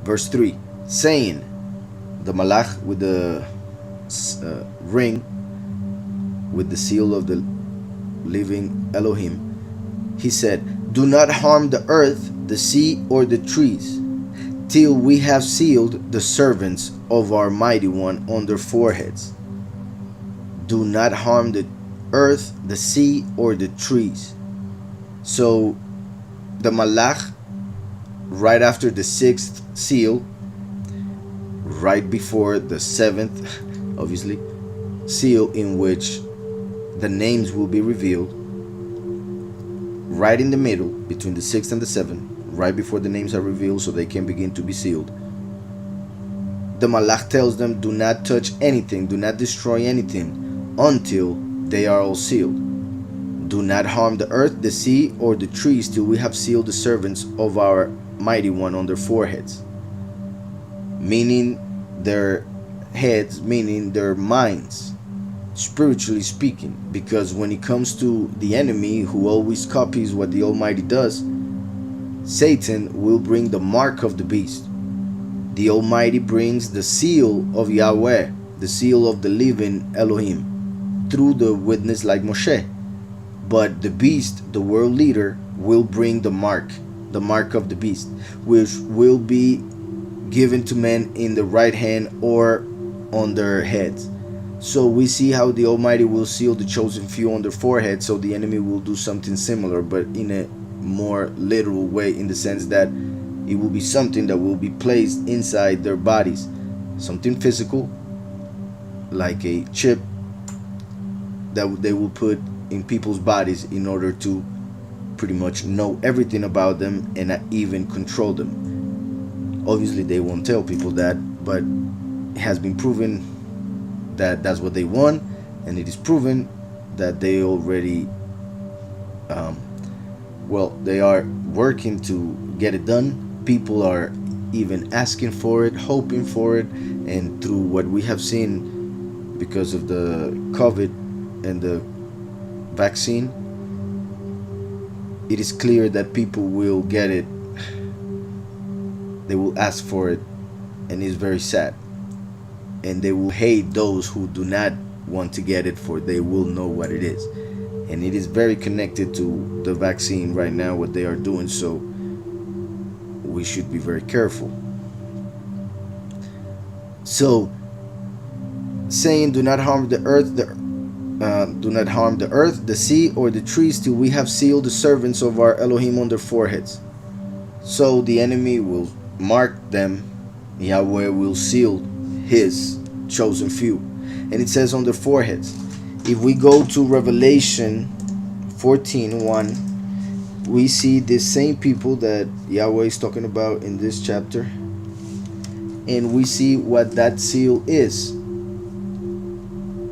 Verse 3, saying, the Malach with the ring, with the seal of the living Elohim, he said, do not harm the earth, the sea, or the trees, till we have sealed the servants of our mighty one on their foreheads. Do not harm the earth, the sea, or the trees. So the Malach, right after the sixth seal, right before the seventh, obviously, seal in which the names will be revealed, right in the middle, between the sixth and the seventh, right before the names are revealed so they can begin to be sealed, the Malach tells them, do not touch anything, do not destroy anything until they are all sealed. Do not harm the earth, the sea, or the trees till we have sealed the servants of our mighty one on their foreheads. Meaning their heads, meaning their minds, spiritually speaking. Because when it comes to the enemy, who always copies what the Almighty does, Satan will bring the mark of the beast. The Almighty brings the seal of Yahweh, the seal of the living Elohim, through the witness like Moshe. But the beast, the world leader, will bring the mark of the beast, which will be given to men in the right hand or on their heads. So we see how the Almighty will seal the chosen few on their forehead, so the enemy will do something similar, but in a more literal way, in the sense that it will be something that will be placed inside their bodies, something physical, like a chip that they will put in people's bodies in order to pretty much know everything about them and even control them. Obviously they won't tell people that, but it has been proven that that's what they want, and it is proven that they already they are working to get it done. People are even asking for it, hoping for it, and through what we have seen because of the COVID and the vaccine, it is clear that people will get it. They will ask for it, and it's very sad. And they will hate those who do not want to get it, for they will know what it is. And it is very connected to the vaccine right now, what they are doing, so we should be very careful. So, saying, do not harm the earth, do not harm the earth, the sea, or the trees till we have sealed the servants of our Elohim on their foreheads. So the enemy will mark them, Yahweh will seal his chosen few. And it says on their foreheads. If we go to Revelation 14:1, we see the same people that Yahweh is talking about in this chapter, and we see what that seal is.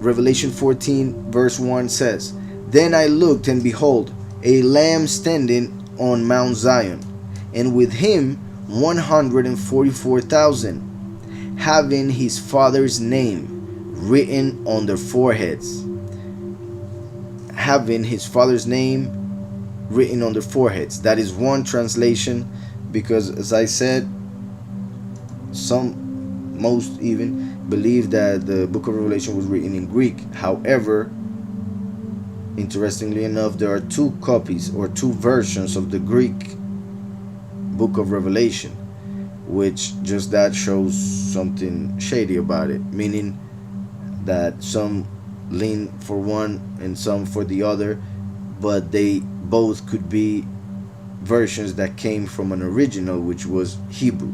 Revelation 14 verse 1 says, then I looked, and behold, a lamb standing on Mount Zion, and with him 144,000, having his Father's name written on their foreheads. Having his Father's name written on their foreheads. That is one translation, because as I said, most even believe that the book of Revelation was written in Greek. However, interestingly enough, there are two copies or two versions of the Greek book of Revelation, which just that shows something shady about it, meaning that some lean for one and some for the other, but they both could be versions that came from an original, which was Hebrew.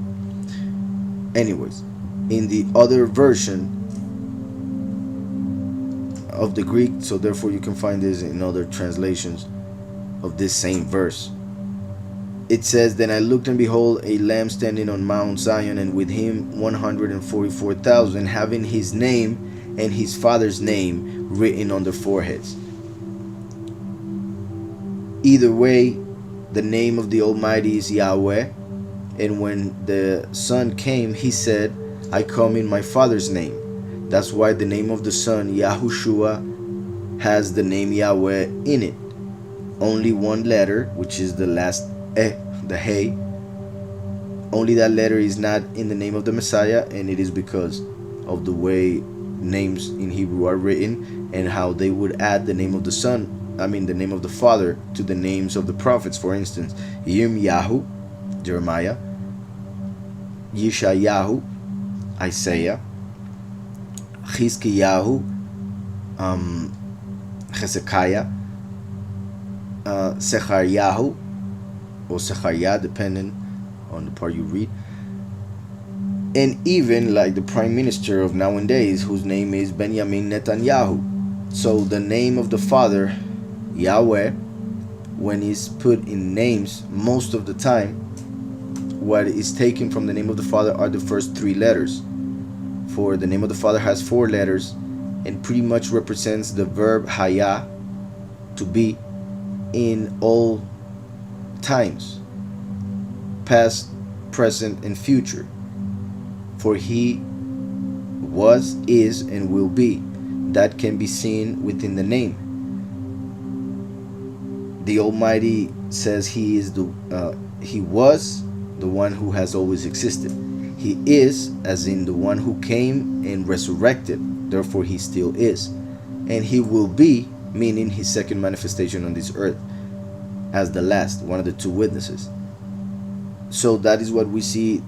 Anyways, in the other version of the Greek, so therefore you can find this in other translations of this same verse, it says, then I looked, and behold, a lamb standing on Mount Zion, and with him 144,000, having his name and his Father's name written on their foreheads. Either way, the name of the Almighty is Yahweh. And when the Son came, he said, I come in my Father's name. That's why the name of the Son, Yahushua, has the name Yahweh in it. Only one letter, which is the last the Hey, only that letter is not in the name of the Messiah, and it is because of the way names in Hebrew are written and how they would add the name of the the name of the Father to the names of the prophets. For instance, Yirmiyahu, Jeremiah; Yeshayahu, Isaiah; Chizkiyahu, Hezekiah; Zechariah, or Zechariah, depending on the part you read. And even like the prime minister of nowadays, whose name is Benjamin Netanyahu. So the name of the Father, Yahweh, when it's put in names, most of the time what is taken from the name of the Father are the first three letters. For the name of the Father has 4 letters and pretty much represents the verb haya, to be, in all times, past, present, and future. For he was, is, and will be. That can be seen within the name. The Almighty says he is he was the one who has always existed. He is, as in the one who came and resurrected, therefore he still is. And he will be, meaning his second manifestation on this earth, as the last, one of the 2 witnesses. So that is what we see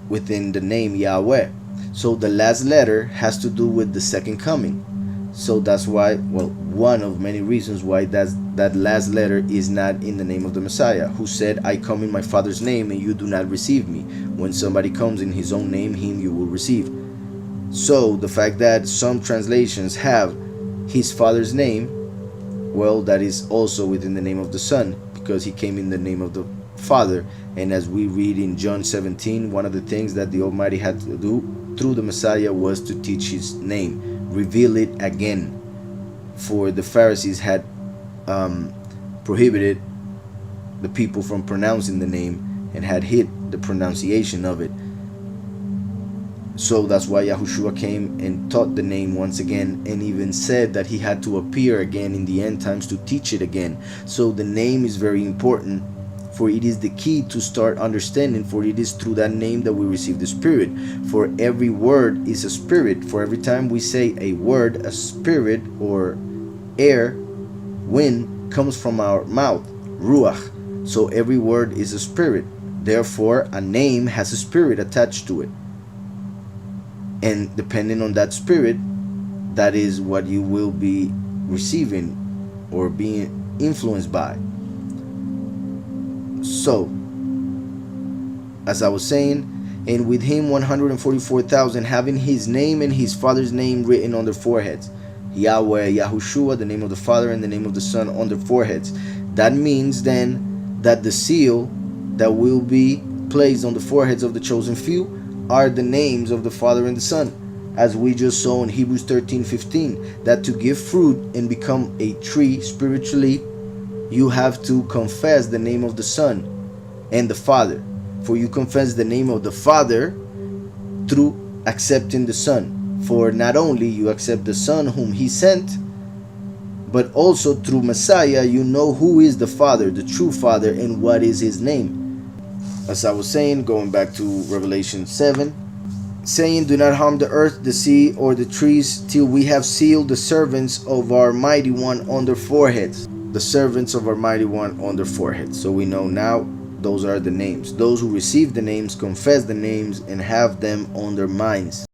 within the name Yahweh. So the last letter has to do with the second coming. So that's why, well, one of many reasons why that last letter is not in the name of the Messiah, who said, I come in my Father's name and you do not receive me. When somebody comes in his own name, him you will receive. So the fact that some translations have his Father's name, well, that is also within the name of the Son, because he came in the name of the Father. And as we read in John 17, one of the things that the Almighty had to do through the Messiah was to teach his name, reveal it again. For the Pharisees had prohibited the people from pronouncing the name and had hid the pronunciation of it. So that's why Yahushua came and taught the name once again, and even said that he had to appear again in the end times to teach it again. So the name is very important, for it is the key to start understanding, for it is through that name that we receive the Spirit. For every word is a spirit. For every time we say a word, a spirit or air, wind, comes from our mouth, ruach. So every word is a spirit. Therefore, a name has a spirit attached to it. And depending on that spirit, that is what you will be receiving or being influenced by. So, as I was saying, and with him 144,000 having his name and his Father's name written on their foreheads. Yahweh, Yahushua, the name of the Father and the name of the Son on their foreheads. That means then that the seal that will be placed on the foreheads of the chosen few are the names of the Father and the Son, as we just saw in Hebrews 13:15, that to give fruit and become a tree spiritually, you have to confess the name of the Son and the Father. For you confess the name of the Father through accepting the Son. For not only you accept the Son whom he sent, but also through Messiah you know who is the Father, the true Father, and what is his name. As I was saying, going back to Revelation 7, saying, do not harm the earth, the sea, or the trees, till we have sealed the servants of our mighty one on their foreheads. The servants of our mighty one on their foreheads. So we know now those are the names. Those who receive the names, confess the names, and have them on their minds.